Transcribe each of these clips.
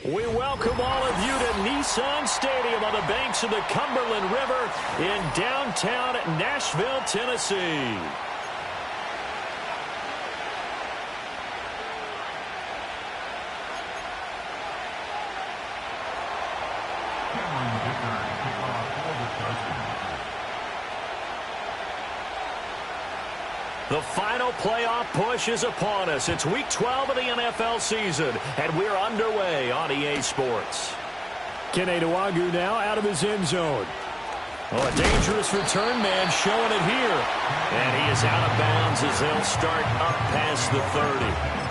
We welcome all of you to Nissan Stadium on the banks of the Cumberland River in downtown Nashville, Tennessee. The final playoff push is upon us. It's Week 12 of the NFL season, and we're underway on EA Sports. Kene Nwangwu now out of his end zone. Oh, a dangerous return man showing it here. And he is out of bounds as they'll start up past the 30.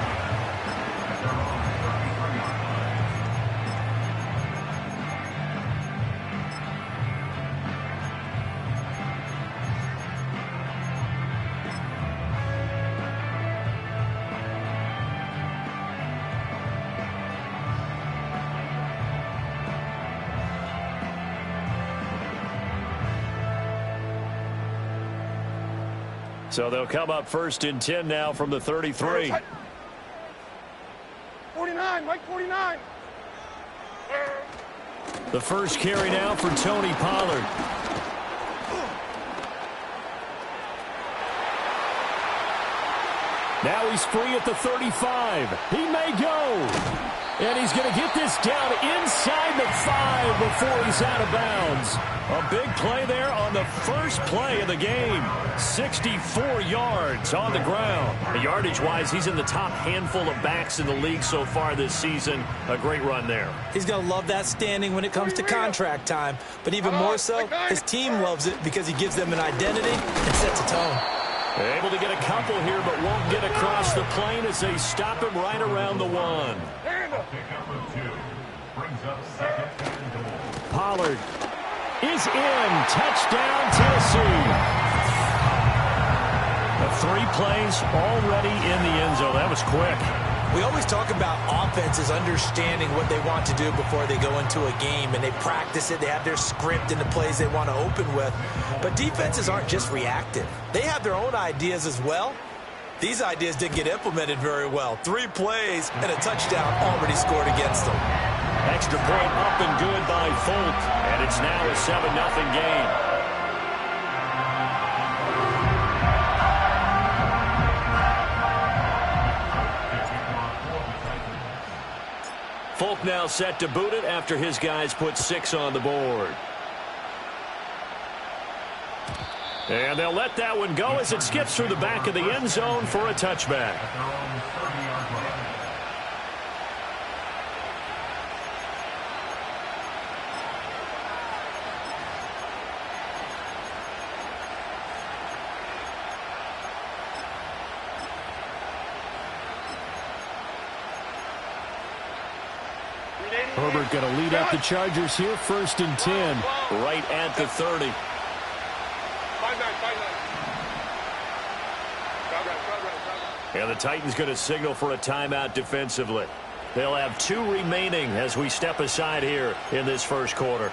So they'll come up first and 10 now from the 33. 49, Mike 49. The first carry now for Tony Pollard. Now he's free at the 35. He may go. And he's going to get this down inside the 5 before he's out of bounds. A big play there on the first play of the game. 64 yards on the ground. Yardage-wise, he's in the top handful of backs in the league so far this season. A great run there. He's going to love that standing when it comes to contract time. But even more so, his team loves it because he gives them an identity and sets a tone. Able to get a couple here, but won't get across the plane as they stop him right around the 1. Pollard is in. Touchdown, Tennessee. 3 plays already in the end zone. That was quick. We always talk about offenses understanding what they want to do before they go into a game, and they practice it. They have their script and the plays they want to open with. But defenses aren't just reactive. They have their own ideas as well. These ideas didn't get implemented very well. 3 plays and a touchdown already scored against them. Extra point up and good by Folk, and it's now a 7-0 game. Folk now set to boot it after his guys put 6 on the board. And they'll let that one go as it skips through the back of the end zone for a touchback. Herbert going to lead up the Chargers here, 1st and 10. Right at the 30. And the Titans going to signal for a timeout defensively. They'll have 2 remaining as we step aside here in this first quarter.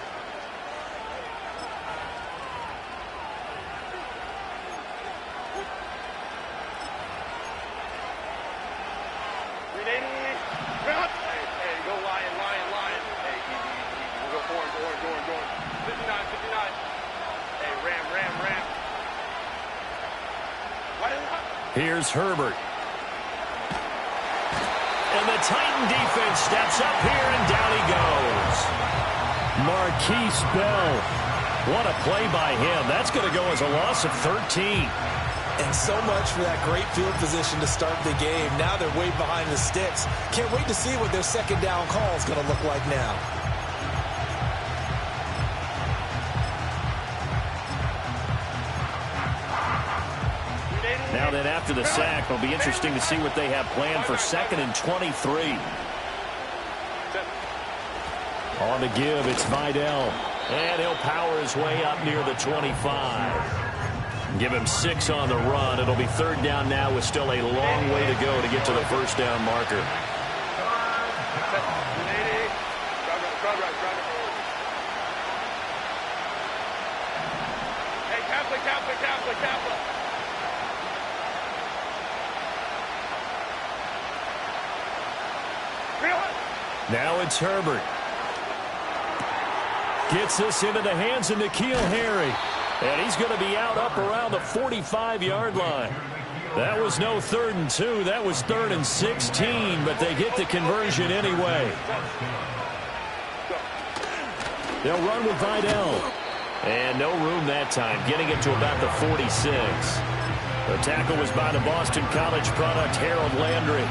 Here's Herbert. And the Titan defense steps up here, and down he goes. Marquise Bell. What a play by him. That's going to go as a loss of 13. And so much for that great field position to start the game. Now they're way behind the sticks. Can't wait to see what their second down call is going to look like now. Now then, after the sack, it'll be interesting to see what they have planned for 2nd and 23. On the give, it's Vidal. And he'll power his way up near the 25. Give him 6 on the run. It'll be 3rd down now with still a long way to go to get to the 1st down marker. Catholic. Now it's Herbert. Gets this into the hands of N'Keal Harry. And he's going to be out up around the 45-yard line. That was no 3rd and 2. That was 3rd and 16, but they get the conversion anyway. They'll run with Vidal. And no room that time, getting it to about the 46. The tackle was by the Boston College product, Harold Landry.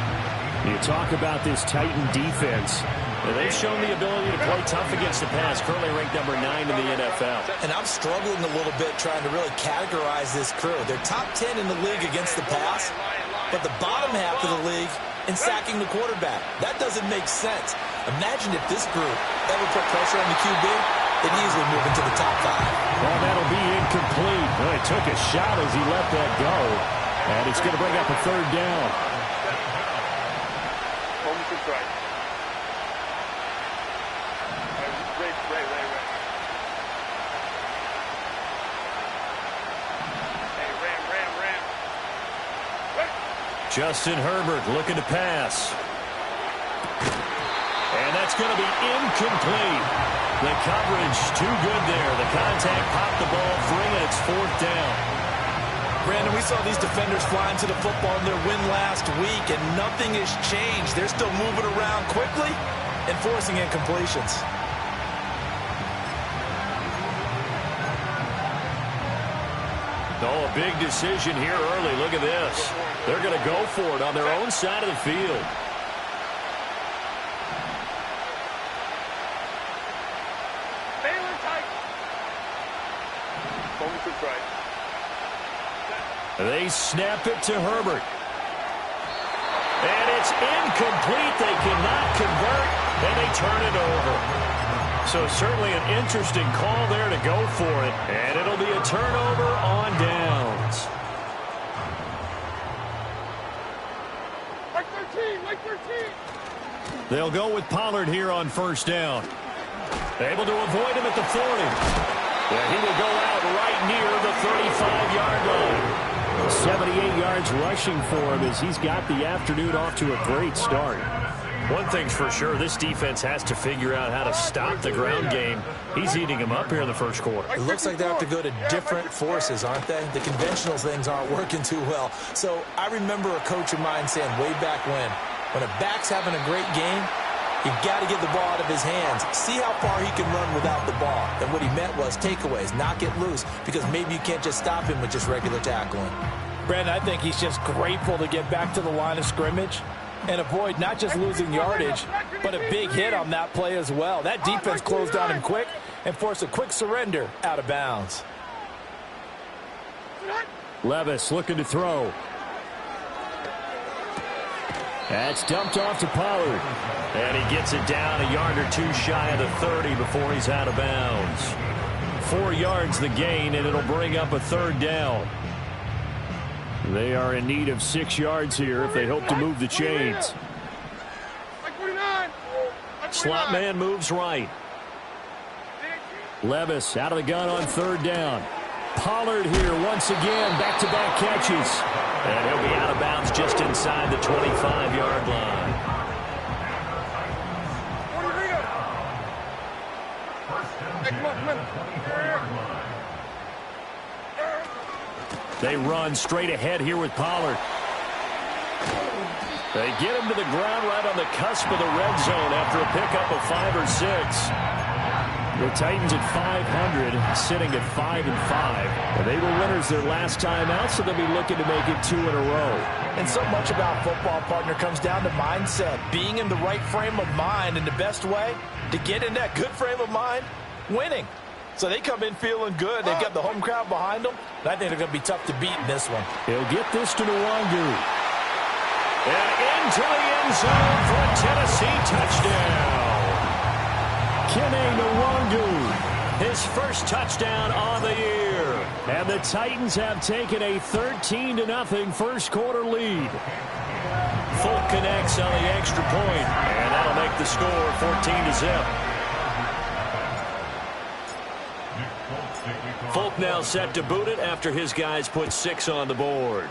You talk about this Titan defense. And they've shown the ability to play tough against the pass, currently ranked number 9 in the NFL. And I'm struggling a little bit trying to really categorize this crew. They're top 10 in the league against the pass, but the bottom half of the league in sacking the quarterback. That doesn't make sense. Imagine if this group ever put pressure on the QB, they'd easily move into the top 5. Well, that'll be incomplete. Well, he took a shot as he let that go. And it's going to bring up a 3rd down. Justin Herbert looking to pass. And that's going to be incomplete. The coverage too good there. The contact popped the ball free, and it's 4th down. Brandon, we saw these defenders flying to the football in their win last week, and nothing has changed. They're still moving around quickly and forcing incompletions. Oh, a big decision here early. Look at this. They're going to go for it on their own side of the field. They snap it to Herbert. And it's incomplete. They cannot convert, and they turn it over. So certainly an interesting call there to go for it. And it'll be a turnover on downs. Like 13, like 13. They'll go with Pollard here on 1st down. Able to avoid him at the 40. Yeah, he will go out right near the 35-yard line. 78 yards rushing for him as he's got the afternoon off to a great start. One thing's for sure, this defense has to figure out how to stop the ground game. He's eating him up here in the 1st quarter. It looks like they have to go to different forces, aren't they? The conventional things aren't working too well. So I remember a coach of mine saying way back when a back's having a great game, you've got to get the ball out of his hands. See how far he can run without the ball. And what he meant was takeaways, knock it loose, because maybe you can't just stop him with just regular tackling. Brandon, I think he's just grateful to get back to the line of scrimmage and avoid not just losing yardage, but a big hit on that play as well. That defense closed on him quick and forced a quick surrender out of bounds. Levis looking to throw. That's dumped off to Pollard. And he gets it down a yard or two shy of the 30 before he's out of bounds. 4 yards the gain, and it'll bring up a 3rd down. They are in need of 6 yards here if they hope to move the chains. Slot man moves right. Levis out of the gun on 3rd down. Pollard here once again, back-to-back catches. And he'll be out of bounds just inside the 25-yard line. They run straight ahead here with Pollard. They get him to the ground right on the cusp of the red zone after a pickup of 5 or 6. The Titans at 500, sitting at 5-5. And they were winners their last time out, so they'll be looking to make it 2 in a row. And so much about football, partner, comes down to mindset. Being in the right frame of mind, and the best way to get in that good frame of mind, winning. So they come in feeling good. They've got the home crowd behind them. And I think they're going to be tough to beat in this one. He'll get this to Nwangu. And into the end zone for a Tennessee touchdown. Kene Nwangu, his first touchdown on the year. And the Titans have taken a 13-0 first quarter lead. Folk connects on the extra point, and that'll make the score 14-0. Folk now set to boot it after his guys put 6 on the board.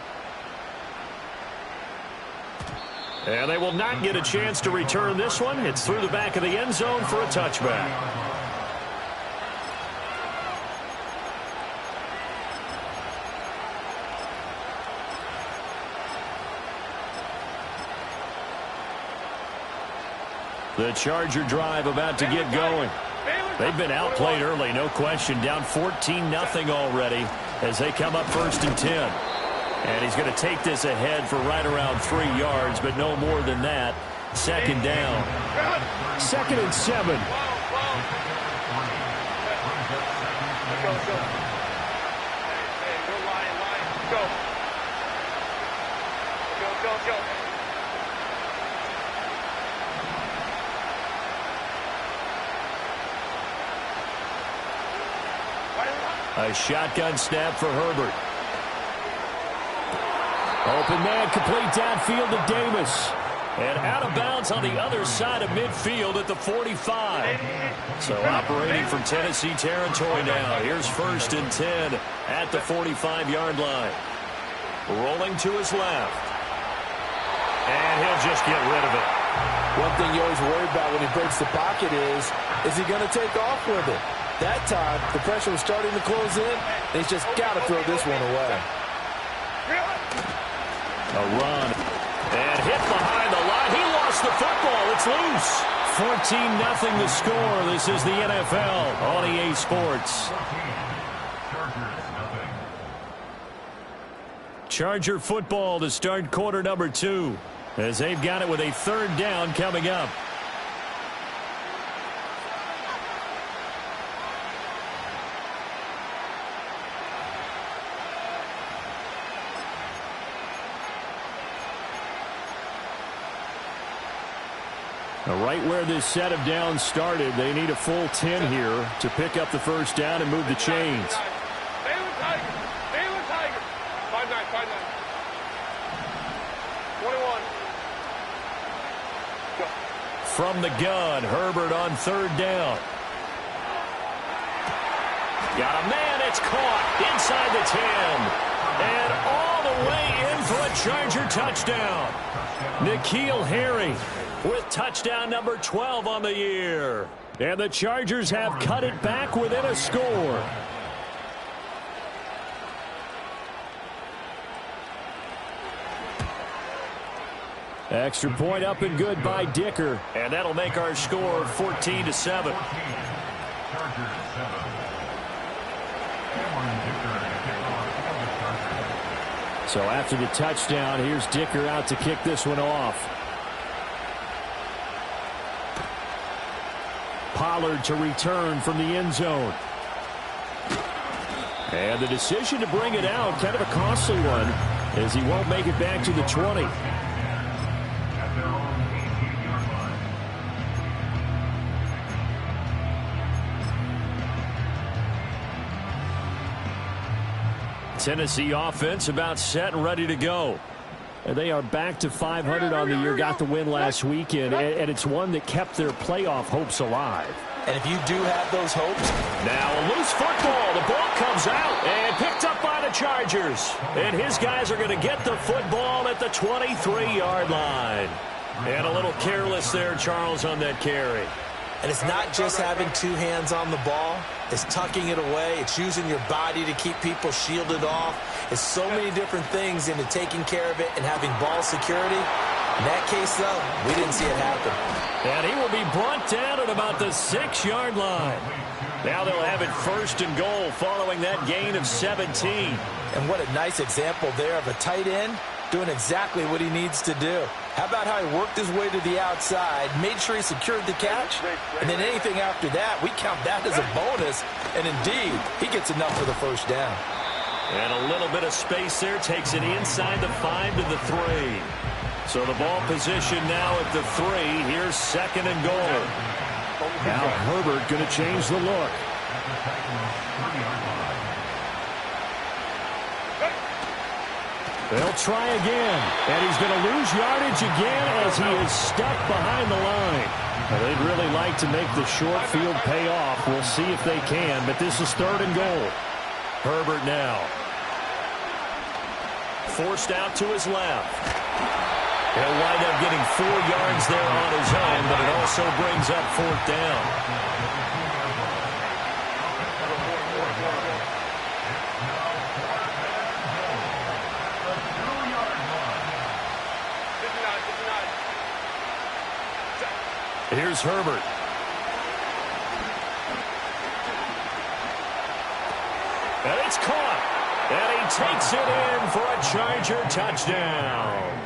And they will not get a chance to return this one. It's through the back of the end zone for a touchback. The Charger drive about to get going. They've been outplayed early, no question. Down 14-0 already as they come up 1st and 10. And he's going to take this ahead for right around 3 yards, but no more than that. 2nd down. 2nd and 7. Go. A shotgun snap for Herbert. Open man, complete downfield to Davis. And out of bounds on the other side of midfield at the 45. So operating from Tennessee territory now. Here's 1st and 10 at the 45-yard line. Rolling to his left. And he'll just get rid of it. One thing you always worry about when he breaks the pocket is he going to take off with it? That time, the pressure was starting to close in. He's just got to throw this one away. A run. And hit behind the line. He lost the football. It's loose. 14-0 the score. This is the NFL on EA Sports. Charger football to start quarter number 2. As they've got it with a 3rd down coming up. Right where this set of downs started, they need a full 10 here to pick up the 1st down and move the chains. Baylor Tiger. 5-9. 21. Go. From the gun, Herbert on 3rd down. Got a man, it's caught inside the 10. And all the way in for a Charger touchdown. N'Keal Harry with touchdown number 12 on the year. And the Chargers have cut it back within a score. Extra point up and good by Dicker. And that'll make our score 14-7. So after the touchdown, here's Dicker out to kick this one off. Pollard to return from the end zone. And the decision to bring it out, kind of a costly one, as he won't make it back to the 20. Tennessee offense about set and ready to go. And they are back to 500 on the year, got the win last weekend, and it's one that kept their playoff hopes alive. And if you do have those hopes. Now a loose football. The ball comes out and picked up by the Chargers. And his guys are going to get the football at the 23-yard line. And a little careless there, Charles, on that carry. And it's not just having 2 hands on the ball. It's tucking it away. It's using your body to keep people shielded off. It's so many different things into taking care of it and having ball security. In that case, though, we didn't see it happen. And he will be brought down at about the 6-yard line. Now they'll have it 1st and goal following that gain of 17. And what a nice example there of a tight end doing exactly what he needs to do. How about how he worked his way to the outside, made sure he secured the catch, and then anything after that, we count that as a bonus. And indeed, he gets enough for the 1st down. And a little bit of space there takes it inside the 5 to the 3. So the ball position now at the 3. Here's 2nd and goal. Now Herbert going to change the look. They'll try again, and he's going to lose yardage again as he is stuck behind the line. Well, they'd really like to make the short field pay off. We'll see if they can, but this is 3rd and goal. Herbert now. Forced out to his left. He'll wind up getting 4 yards there on his own, but it also brings up 4th down. Here's Herbert. And it's caught. And he takes it in for a Charger touchdown.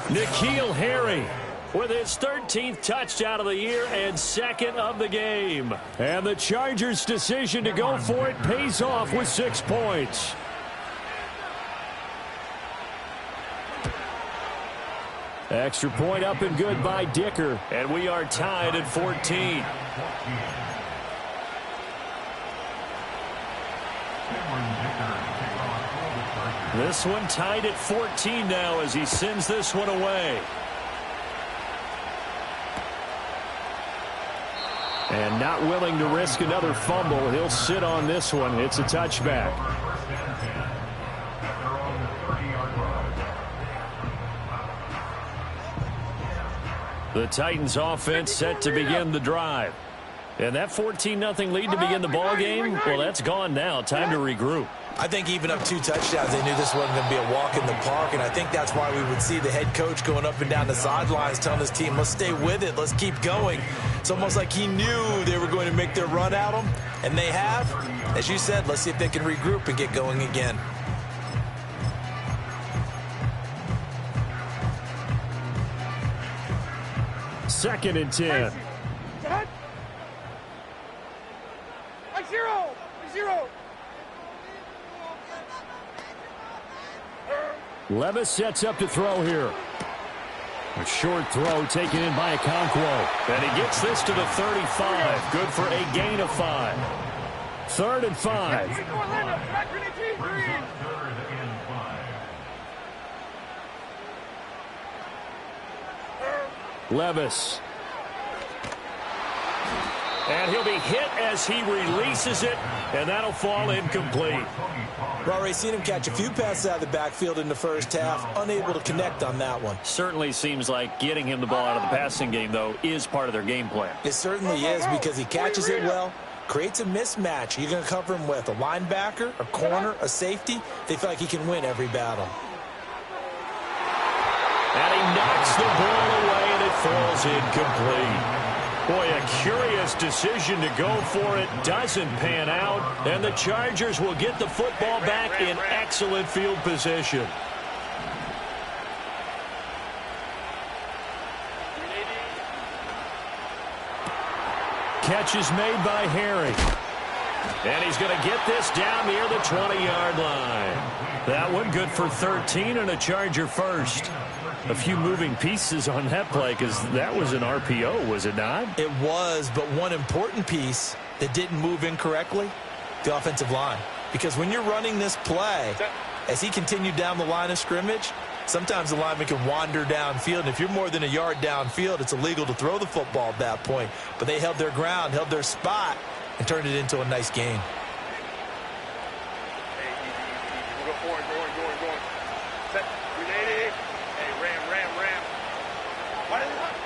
N'Keal Harry with his 13th touchdown of the year and 2nd of the game. And the Chargers' decision to go for it pays off with 6 points. Extra point up and good by Dicker. And we are tied at 14. This one tied at 14 now as he sends this one away. And not willing to risk another fumble. He'll sit on this one. It's a touchback. The Titans offense set to begin the drive. And that 14-0 lead to begin the ball game, well, that's gone now. Time to regroup. I think even up 2 touchdowns, they knew this wasn't going to be a walk in the park, and I think that's why we would see the head coach going up and down the sidelines telling his team, let's stay with it, let's keep going. It's almost like he knew they were going to make their run at him, and they have. As you said, let's see if they can regroup and get going again. Second and 10. Zero. Levis sets up to throw here. A short throw taken in by Okonkwo. And he gets this to the 35. Good for a gain of 5. 3rd and 5. Levis. And he'll be hit as he releases it, and that'll fall incomplete. We've already seen him catch a few passes out of the backfield in the first half, unable to connect on that one. Certainly seems like getting him the ball out of the passing game, though, is part of their game plan. It certainly is because he catches it well, creates a mismatch. You're going to cover him with a linebacker, a corner, a safety. They feel like he can win every battle. And he knocks the ball away, and it falls incomplete. Boy, a curious decision to go for it. Doesn't pan out, and the Chargers will get the football back in excellent field position. Catch is made by Harry. And he's going to get this down near the 20-yard line. That one good for 13 and a Charger first. A few moving pieces on that play because that was an RPO, was it not? It was, but one important piece that didn't move incorrectly, the offensive line. Because when you're running this play, as he continued down the line of scrimmage, sometimes the lineman can wander downfield. And if you're more than a yard downfield, it's illegal to throw the football at that point. But they held their ground, held their spot, and turned it into a nice gain.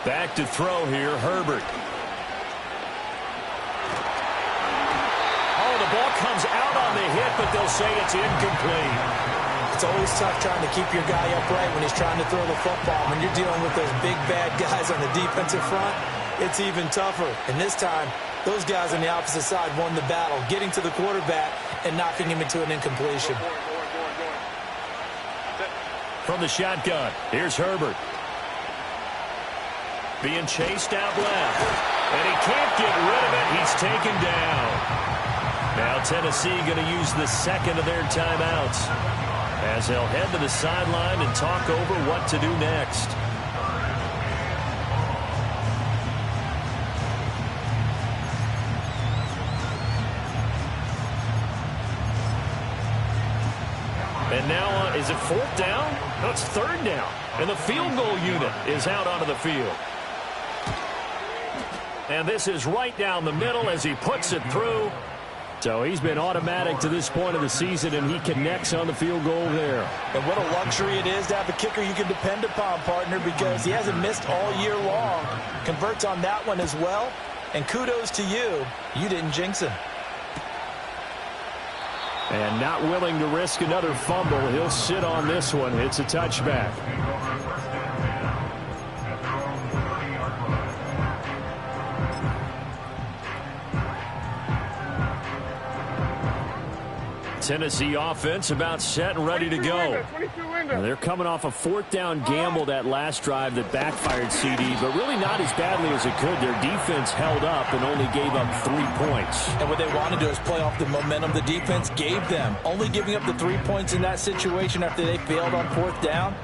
Back to throw here, Herbert. Oh, the ball comes out on the hit, but they'll say it's incomplete. It's always tough trying to keep your guy upright when he's trying to throw the football. When you're dealing with those big, bad guys on the defensive front, it's even tougher. And this time, those guys on the opposite side won the battle, getting to the quarterback and knocking him into an incompletion. From the shotgun, here's Herbert. Being chased out left. And he can't get rid of it. He's taken down. Now Tennessee going to use the second of their timeouts as they'll head to the sideline and talk over what to do next. And now, is it 4th down? No, it's 3rd down. And the field goal unit is out onto the field. And this is right down the middle as he puts it through. So he's been automatic to this point of the season, and he connects on the field goal there. And what a luxury it is to have a kicker you can depend upon, partner, because he hasn't missed all year long. Converts on that one as well. And kudos to you. You didn't jinx him. And not willing to risk another fumble. He'll sit on this one. It's a touchback. Tennessee offense about set and ready to go. And they're coming off a fourth down gamble that last drive that backfired CD, but really not as badly as it could. Their defense held up and only gave up 3 points. And what they want to do is play off the momentum the defense gave them. Only giving up the 3 points in that situation after they failed on fourth down.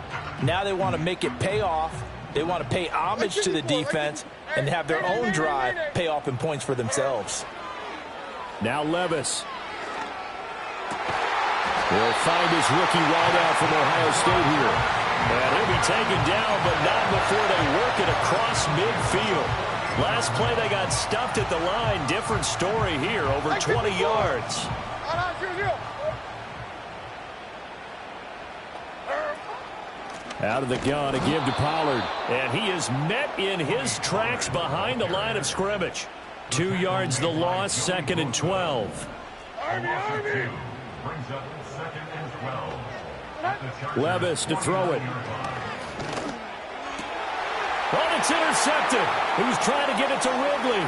Now they want to make it pay off. They want to pay homage to the defense and have their own drive pay off in points for themselves. Now Levis. He'll find his rookie wideout from Ohio State here. And he'll be taken down, but not before they work it across midfield. Last play, they got stuffed at the line. Different story here, over 20 yards. Out of the gun, a give to Pollard. And he is met in his tracks behind the line of scrimmage. 2 yards the loss, 2nd and 12. Army! Levis to throw it. Oh, it's intercepted. He was trying to get it to Ridley.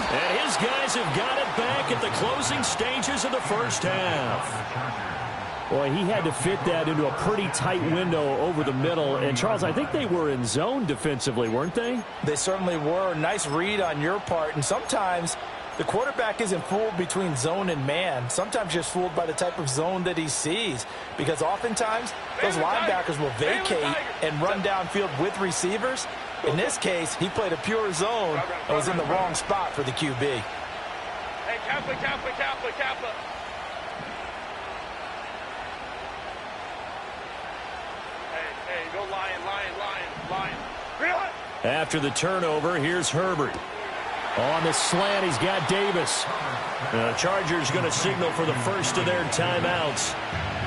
And his guys have got it back at the closing stages of the first half. Boy, he had to fit that into a pretty tight window over the middle. And, Charles, I think they were in zone defensively, weren't they? They certainly were. Nice read on your part. And sometimes the quarterback isn't fooled between zone and man. Sometimes just fooled by the type of zone that he sees. Because oftentimes, those linebackers will vacate and run downfield with receivers. In this case, he played a pure zone and was in the wrong spot for the QB. Hey, Kappa. Hey, go lion. After the turnover, here's Herbert. On the slant, he's got Davis. The Chargers going to signal for the first of their timeouts,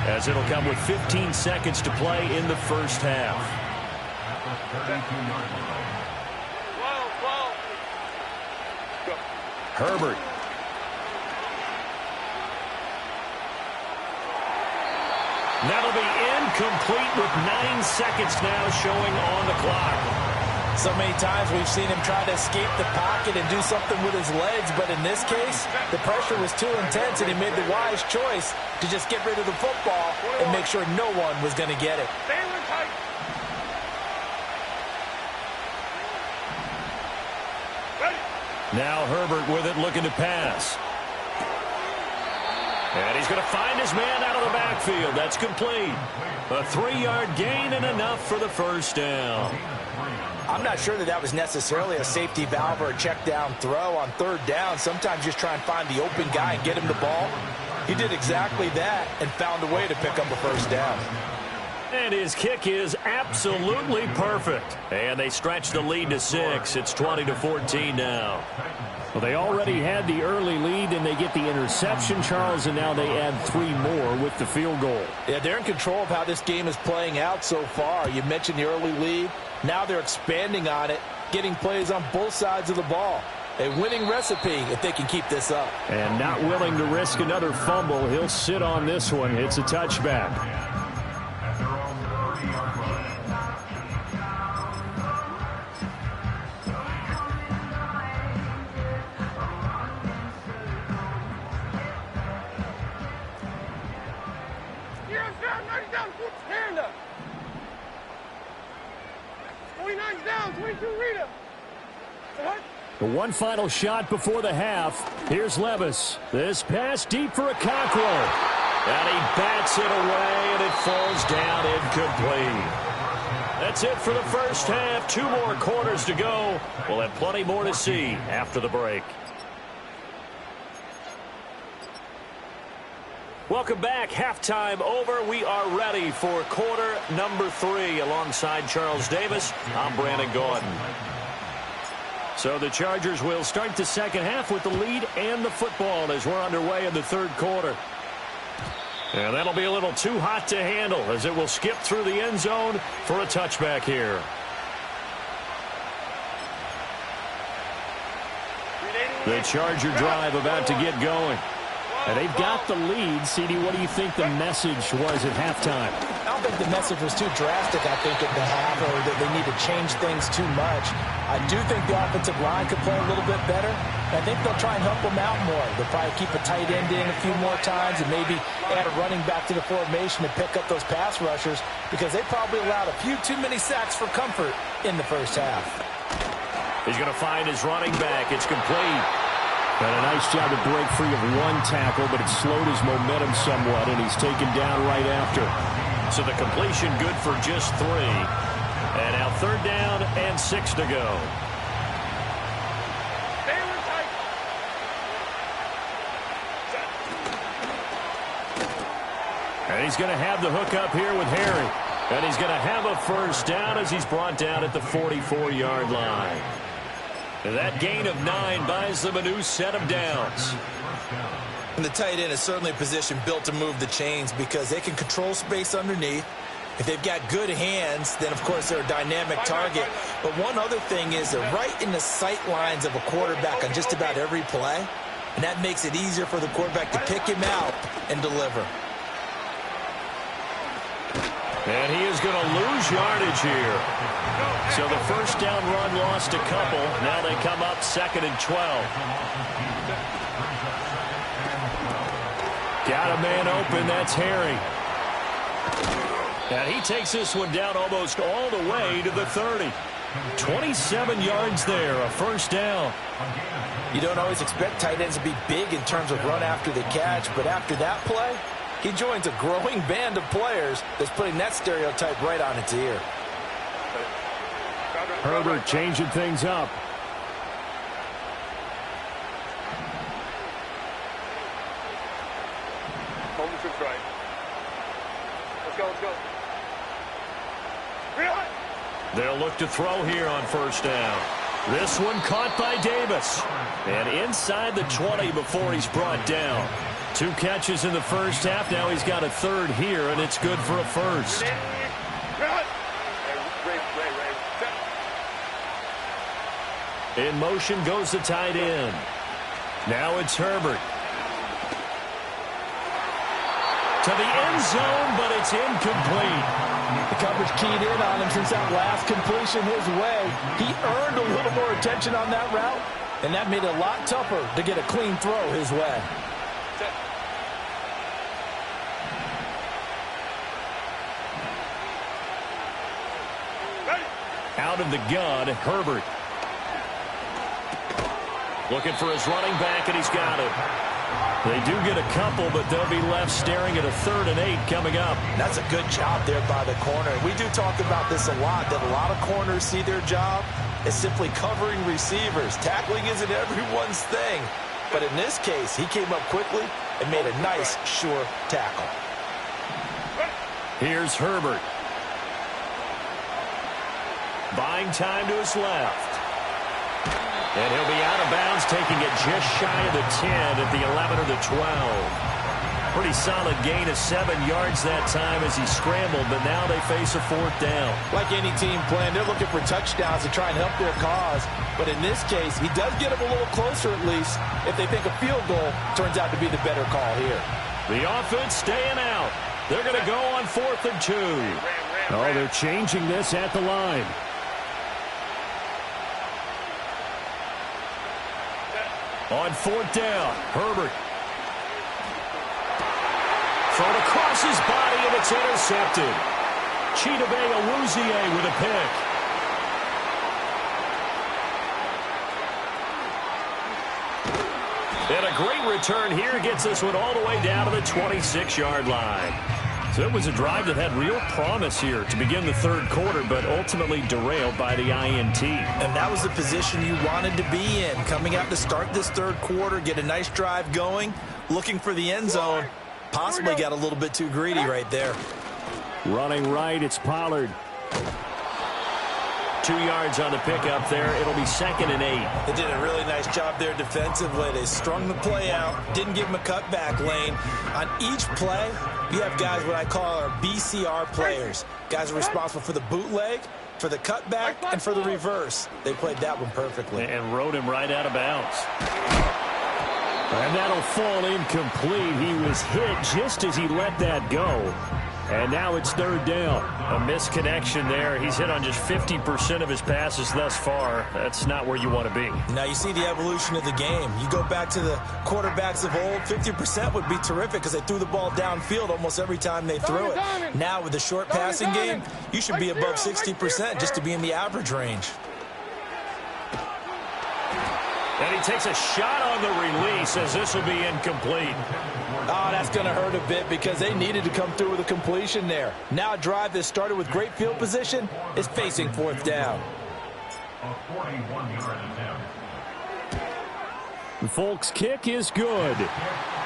as it'll come with 15 seconds to play in the first half. Herbert. That'll be incomplete with 9 seconds now showing on the clock. So many times we've seen him try to escape the pocket and do something with his legs, but in this case, the pressure was too intense and he made the wise choice to just get rid of the football and make sure no one was going to get it. Now Herbert with it, looking to pass. And he's going to find his man out of the backfield. That's complete. A 3-yard gain and enough for the first down. I'm not sure that was necessarily a safety valve or a check down throw on third down. Sometimes just try and find the open guy and get him the ball. He did exactly that and found a way to pick up a first down. And his kick is absolutely perfect. And they stretch the lead to 6. It's 20-14 now. Well, they already had the early lead, and they get the interception, Charles, and now they add 3 more with the field goal. Yeah, they're in control of how this game is playing out so far. You mentioned the early lead. Now they're expanding on it, getting plays on both sides of the ball. A winning recipe if they can keep this up. And not willing to risk another fumble. He'll sit on this one. It's a touchback. The one final shot before the half. Here's Levis. This pass deep for a Cockrell. And he bats it away, and it falls down incomplete. That's it for the first half. 2 more quarters to go. We'll have plenty more to see after the break. Welcome back. Halftime over. We are ready for quarter number 3. Alongside Charles Davis, I'm Brandon Gordon. So the Chargers will start the second half with the lead and the football as we're underway in the third quarter. And that'll be a little too hot to handle as it will skip through the end zone for a touchback here. The Charger drive about to get going. And they've got the lead. CD, what do you think the message was at halftime? I don't think the message was too drastic, I think, at the half, or that they need to change things too much. I do think the offensive line could play a little bit better. I think they'll try and help them out more. They'll probably keep a tight end in a few more times and maybe add a running back to the formation to pick up those pass rushers because they probably allowed a few too many sacks for comfort in the first half. He's going to find his running back. It's complete. And a nice job to break free of one tackle, but it slowed his momentum somewhat, and he's taken down right after. So the completion good for just 3. And now 3rd down and 6 to go. And he's going to have the hook up here with Harry. And he's going to have a first down as he's brought down at the 44-yard line. And that gain of 9 buys them a new set of downs. And the tight end is certainly a position built to move the chains because they can control space underneath. If they've got good hands, then, of course, they're a dynamic target. But one other thing is they're right in the sight lines of a quarterback on just about every play. And that makes it easier for the quarterback to pick him out and deliver. And he is going to lose yardage here. So the first down run lost a couple. Now they come up 2nd and 12. Got a man open. That's Harry. And he takes this one down almost all the way to the 30. 27 yards there, a first down. You don't always expect tight ends to be big in terms of run after the catch, but after that play, he joins a growing band of players that's putting that stereotype right on its ear. Herbert changing things up. Home to try. Let's go, let's go. They'll look to throw here on first down. This one caught by Davis. And inside the 20 before he's brought down. 2 catches in the first half. Now he's got a 3rd here, and it's good for a first. In motion goes the tight end. Now it's Herbert. To the end zone, but it's incomplete. The coverage keyed in on him since that last completion his way. He earned a little more attention on that route, and that made it a lot tougher to get a clean throw his way. Out of the gun, Herbert. Looking for his running back, and he's got it. They do get a couple, but they'll be left staring at a 3rd and 8 coming up. That's a good job there by the corner. We do talk about this a lot, that a lot of corners see their job as simply covering receivers. Tackling isn't everyone's thing. But in this case, he came up quickly and made a nice, sure tackle. Here's Herbert. Buying time to his left. And he'll be out of bounds, taking it just shy of the 10 at the 11 or the 12. Pretty solid gain of 7 yards that time as he scrambled, but now they face a 4th down. Like any team playing, they're looking for touchdowns to try and help their cause. But in this case, he does get them a little closer at least if they think a field goal turns out to be the better call here. The offense staying out. They're going to go on 4th and 2. Oh, they're changing this at the line. On 4th down, Herbert. Thrown across his body, and it's intercepted. Chidobe Awuzie with a pick. And a great return here gets this one all the way down to the 26-yard line. So it was a drive that had real promise here to begin the 3rd quarter, but ultimately derailed by the INT. And that was the position you wanted to be in. Coming out to start this 3rd quarter, get a nice drive going, looking for the end zone. Possibly got a little bit too greedy right there. Running right, it's Pollard. 2 yards on the pickup there. It'll be 2nd and 8. They did a really nice job there defensively. They strung the play out, didn't give him a cutback lane. On each play, you have guys what I call our BCR players. Guys are responsible for the bootleg, for the cutback, and for the reverse. They played that one perfectly. And rode him right out of bounds. And that'll fall incomplete. He was hit just as he let that go. And now it's 3rd down. A misconnection there. He's hit on just 50% of his passes thus far. That's not where you want to be. Now you see the evolution of the game. You go back to the quarterbacks of old, 50% would be terrific because they threw the ball downfield almost every time they threw it. Now with the short passing game, you should be above 60% just to be in the average range. And he takes a shot on the release as this will be incomplete. Oh, that's going to hurt a bit because they needed to come through with a completion there. Now a drive that started with great field position is facing 4th down. Folks' kick is good.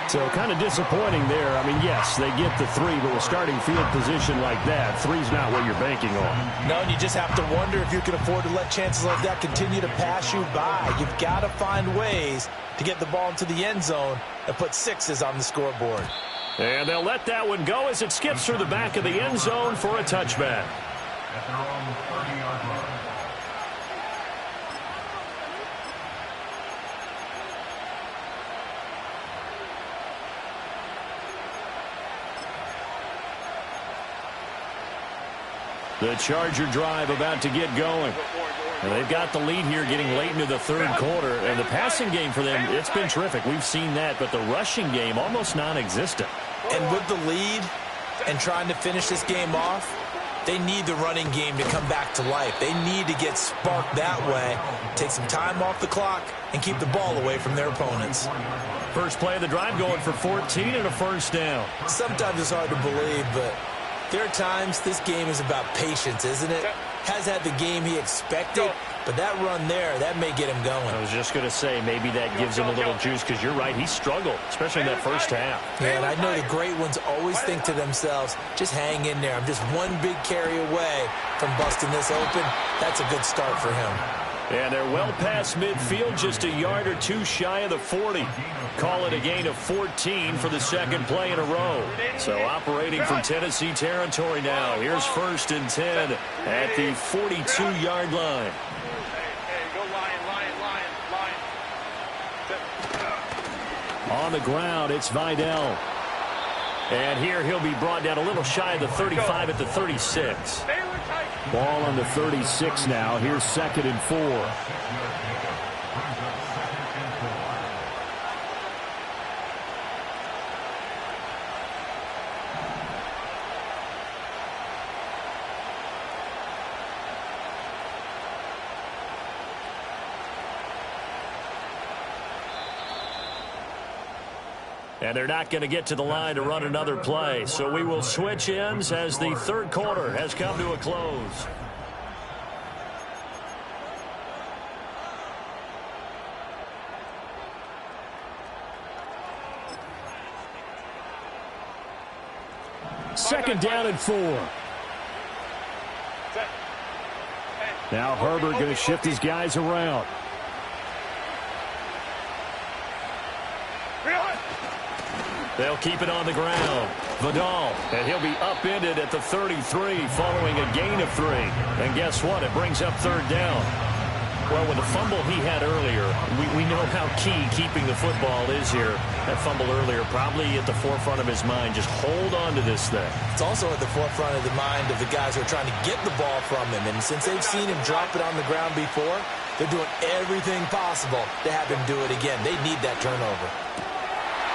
So kind of disappointing there. I mean, yes, they get the 3, but with starting field position like that, 3's not what you're banking on. No, and you just have to wonder if you can afford to let chances like that continue to pass you by. You've got to find ways to get the ball into the end zone and put 6s on the scoreboard. And they'll let that one go as it skips through the back of the end zone for a touchback. At their own 30-yard line. The Charger drive about to get going. And they've got the lead here getting late into the 3rd quarter. And the passing game for them, it's been terrific. We've seen that, but the rushing game almost non-existent. And with the lead and trying to finish this game off, they need the running game to come back to life. They need to get sparked that way, take some time off the clock, and keep the ball away from their opponents. First play of the drive going for 14 and a 1st down. Sometimes it's hard to believe, but there are times this game is about patience, isn't it? Has had the game he expected, but that run there, that may get him going. I was just going to say, maybe that gives him a little juice, because you're right, he struggled, especially in that first half. Yeah, and I know the great ones always think to themselves, just hang in there. I'm just one big carry away from busting this open. That's a good start for him. And they're well past midfield, just a yard or 2 shy of the 40. Call it a gain of 14 for the 2nd play in a row. So operating from Tennessee territory now. Here's 1st and 10 at the 42-yard line. On the ground, it's Vidal. And here he'll be brought down a little shy of the 35 at the 36. Ball on the 36 now. Here's 2nd and 4. And they're not going to get to the line to run another play. So we will switch ends as the 3rd quarter has come to a close. Second down and 4. Now Herbert going to shift his guys around. They'll keep it on the ground. Vidal, and he'll be upended at the 33 following a gain of 3. And guess what? It brings up 3rd down. Well, with the fumble he had earlier, we know how key keeping the football is here. That fumble earlier probably at the forefront of his mind. Just hold on to this thing. It's also at the forefront of the mind of the guys who are trying to get the ball from him. And since they've seen him drop it on the ground before, they're doing everything possible to have him do it again. They need that turnover.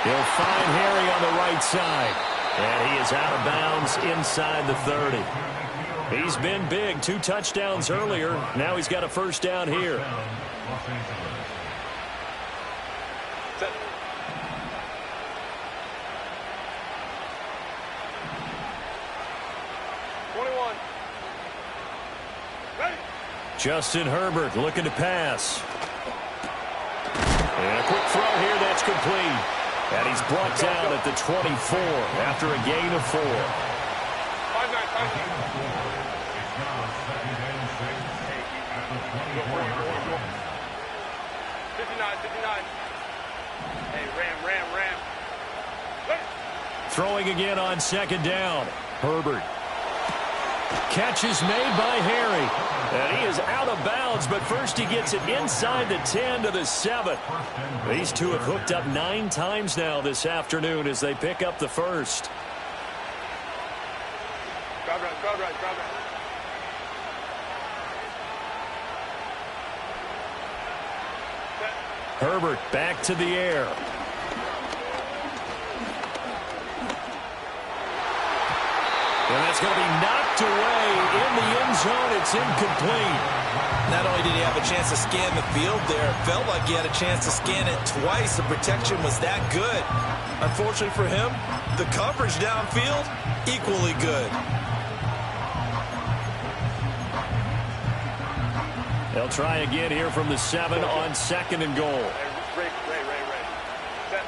He'll find Harry on the right side. And he is out of bounds inside the 30. He's been big. 2 touchdowns earlier. Now he's got a 1st down here. Justin Herbert looking to pass. And a quick throw here that's complete. And he's brought down at the 24 after a gain of 4. Hey, ram. Throwing again on second down. Herbert. Catch is made by Harry. And he is out of bounds, but first he gets it inside the 10 to the 7. These two have hooked up 9 times now this afternoon as they pick up the first. Crowd right. Herbert back to the air. And that's going to be knocked away in the end zone. It's incomplete. Not only did he have a chance to scan the field there, it felt like he had a chance to scan it twice. The protection was that good. Unfortunately for him, the coverage downfield, equally good. They'll try again here from the 7 on second and goal. Ray. Set.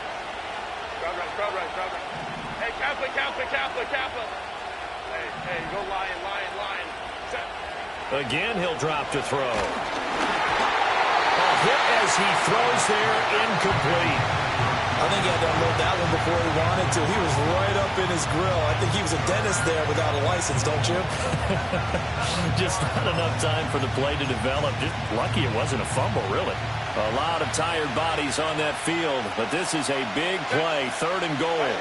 Crowd right. Hey, Kaplan. Hey, go line. Set. Again, he'll drop to throw. A hit as he throws there, incomplete. I think he had to unload that one before he wanted to. He was right up in his grill. I think he was a dentist there without a license, don't you? Just not enough time for the play to develop. Just lucky it wasn't a fumble, really. A lot of tired bodies on that field, but this is a big play, third and goal.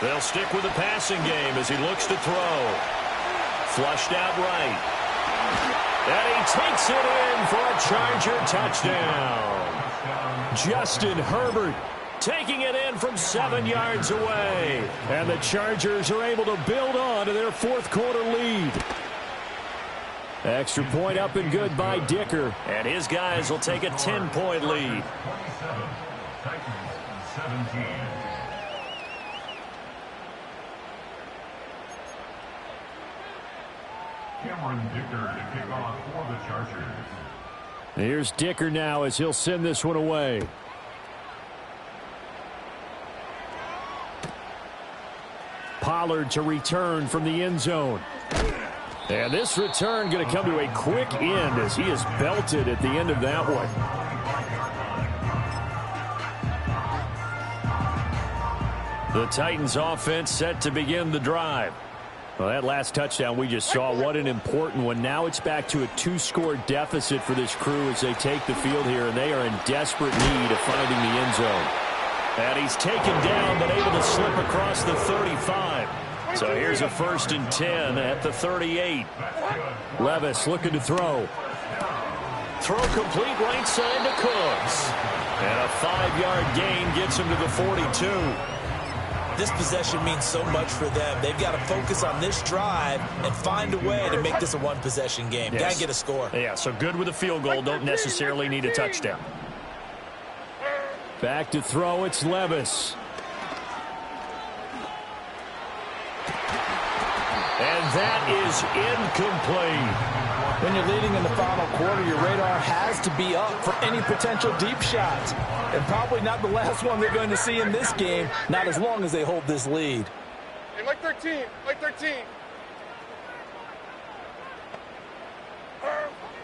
They'll stick with the passing game as he looks to throw. Flushed out right. And he takes it in for a Charger touchdown. Justin Herbert taking it in from 7 yards away. And the Chargers are able to build on to their fourth quarter lead. Extra point up and good by Dicker. And his guys will take a 10-point lead. 27, Titans 17. Cameron Dicker to kick off for the Chargers. Here's Dicker now as he'll send this one away. Pollard to return from the end zone. And this return going to come to a quick end as he is belted at the end of that one. The Titans offense set to begin the drive. Well, that last touchdown we just saw, what an important one. Now it's back to a 2-score deficit for this crew as they take the field here, and they are in desperate need of finding the end zone. And he's taken down, but able to slip across the 35. So here's a 1st and 10 at the 38. Levis looking to throw. Throw complete right side to Cooks. And a 5-yard gain gets him to the 42. This possession means so much for them. They've got to focus on this drive and find a way to make this a one-possession game. Got to get a score. Yeah, so good with a field goal. Don't necessarily need a touchdown. Back to throw, it's Levis. And that is incomplete. When you're leading in the final quarter, your radar has to be up for any potential deep shots. And probably not the last one they're going to see in this game, not as long as they hold this lead. Hey, Mike 13.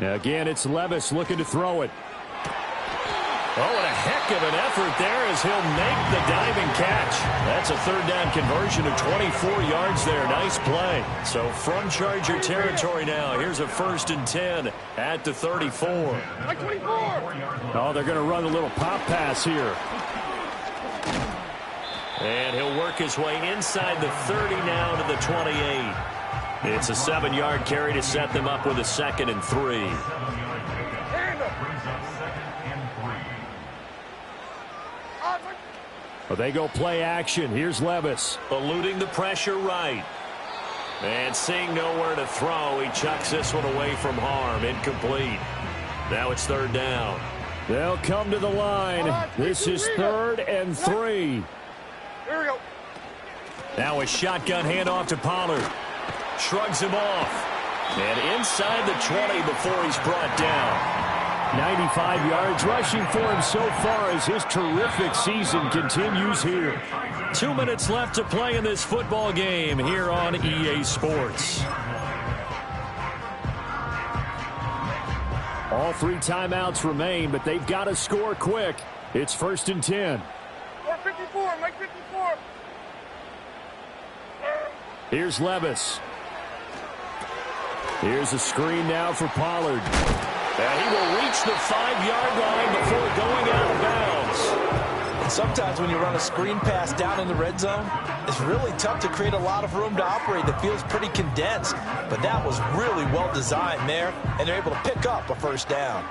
Again, it's Levis looking to throw it. Oh, and a heck of an effort there as he'll make the diving catch. That's a 3rd down conversion of 24 yards there. Nice play. So from Charger territory now, here's a 1st and 10 at the 34. Mike 24. Oh, they're going to run a little pop pass here. And he'll work his way inside the 30 now to the 28. It's a 7-yard carry to set them up with a 2nd and 3. Well, they go play action. Here's Levis. Eluding the pressure right. And seeing nowhere to throw, he chucks this one away from harm. Incomplete. Now it's 3rd down. They'll come to the line. This is 3rd and 3. Here we go. Now a shotgun handoff to Pollard. Shrugs him off. And inside the 20 before he's brought down. 95 yards rushing for him so far as his terrific season continues here. 2 minutes left to play in this football game here on EA Sports. All 3 timeouts remain, but they've got to score quick. It's 1st and 10. 54, Mike 54. Here's Levis. Here's a screen now for Pollard. And he will reach the 5-yard line before going out of bounds. And sometimes when you run a screen pass down in the red zone, it's really tough to create a lot of room to operate that feels pretty condensed. But that was really well designed there, and they're able to pick up a 1st down.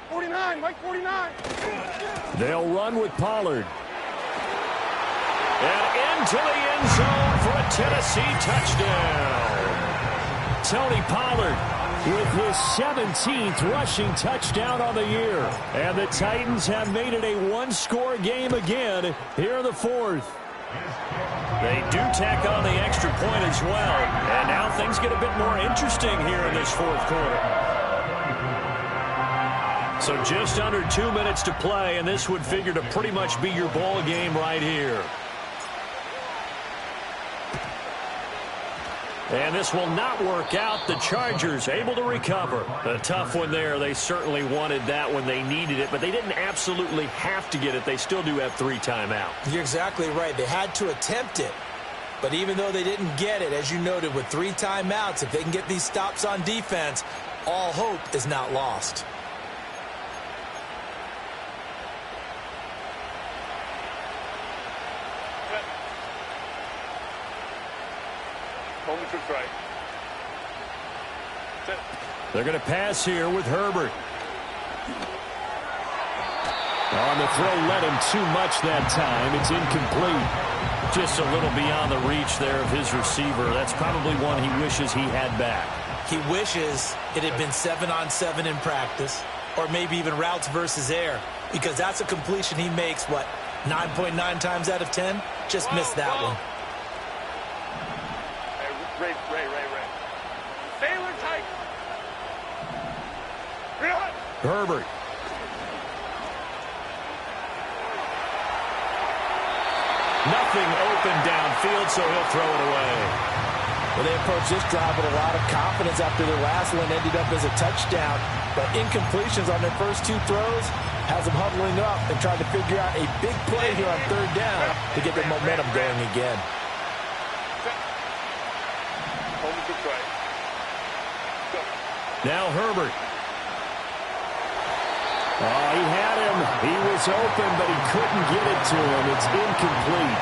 49, Mike 49. They'll run with Pollard. And into the end zone for a Tennessee touchdown. Tony Pollard with his 17th rushing touchdown on the year. And the Titans have made it a 1-score game again here in the 4th. They do tack on the extra point as well. And now things get a bit more interesting here in this 4th quarter. So just under 2 minutes to play, and this would figure to pretty much be your ball game right here. And this will not work out. The Chargers able to recover. A tough one there. They certainly wanted that when they needed it, but they didn't absolutely have to get it. They still do have 3 timeouts. You're exactly right. They had to attempt it. But even though they didn't get it, as you noted, with 3 timeouts, if they can get these stops on defense, all hope is not lost. Moment to strike. They're going to pass here with Herbert. On the throw, led him too much that time. It's incomplete. Just a little beyond the reach there of his receiver. That's probably one he wishes he had back. He wishes it had been 7-on-7 in practice, or maybe even routes versus air, because that's a completion he makes, 9.9 times out of 10? Just missed that one. Ray. Sailor tight. Herbert. Nothing open downfield, so he'll throw it away. Well, they approached this drive with a lot of confidence after their last one ended up as a touchdown. But incompletions on their first 2 throws has them huddling up and trying to figure out a big play here on 3rd down to get their momentum going again. Moment to strike. Now Herbert. Oh, he had him. He was open, but he couldn't get it to him. It's incomplete.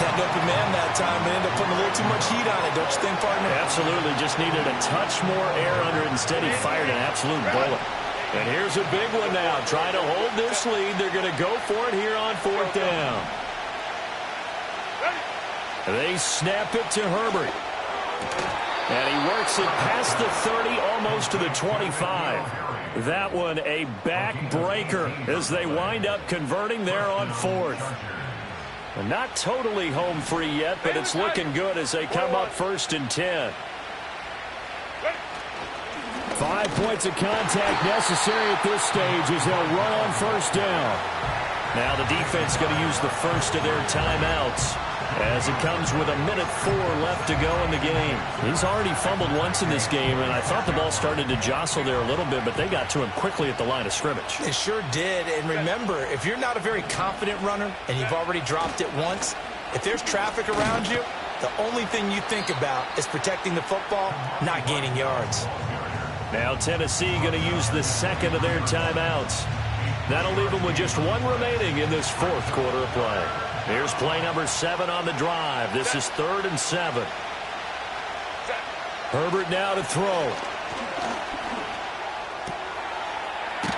Had an open man that time, but ended up putting a little too much heat on it, don't you think, partner? Absolutely. Just needed a touch more air under it. Instead, he fired an absolute bullet. And here's a big one now. Trying to hold this lead. They're going to go for it here on 4th down. They snap it to Herbert. And he works it past the 30, almost to the 25. That one a backbreaker as they wind up converting there on 4th. And not totally home free yet, but it's looking good as they come up 1st and 10. 5 points of contact necessary at this stage as they'll run on 1st down. Now the defense going to use the first of their timeouts as it comes with 1:04 left to go in the game. He's already fumbled once in this game, and I thought the ball started to jostle there a little bit, but they got to him quickly at the line of scrimmage. They sure did. And remember, if you're not a very confident runner and you've already dropped it once, if there's traffic around you, the only thing you think about is protecting the football, not gaining yards. Now Tennessee going to use the second of their timeouts. That'll leave them with just 1 remaining in this 4th quarter of play. Here's play number 7 on the drive. This is 3rd and 7. Herbert now to throw.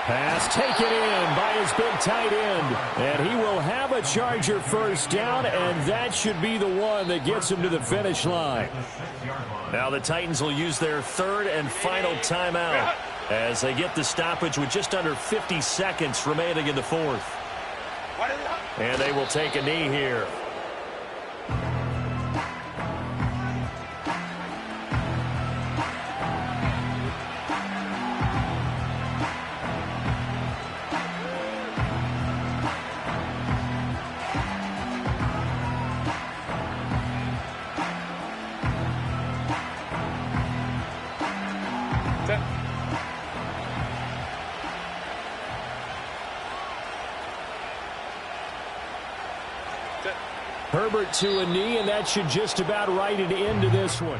Pass taken in by his big tight end. And he will have a Charger 1st down, and that should be the one that gets him to the finish line. Now the Titans will use their 3rd and final timeout as they get the stoppage with just under 50 seconds remaining in the 4th. And they will take a knee here. Herbert to a knee, and that should just about write it into this one.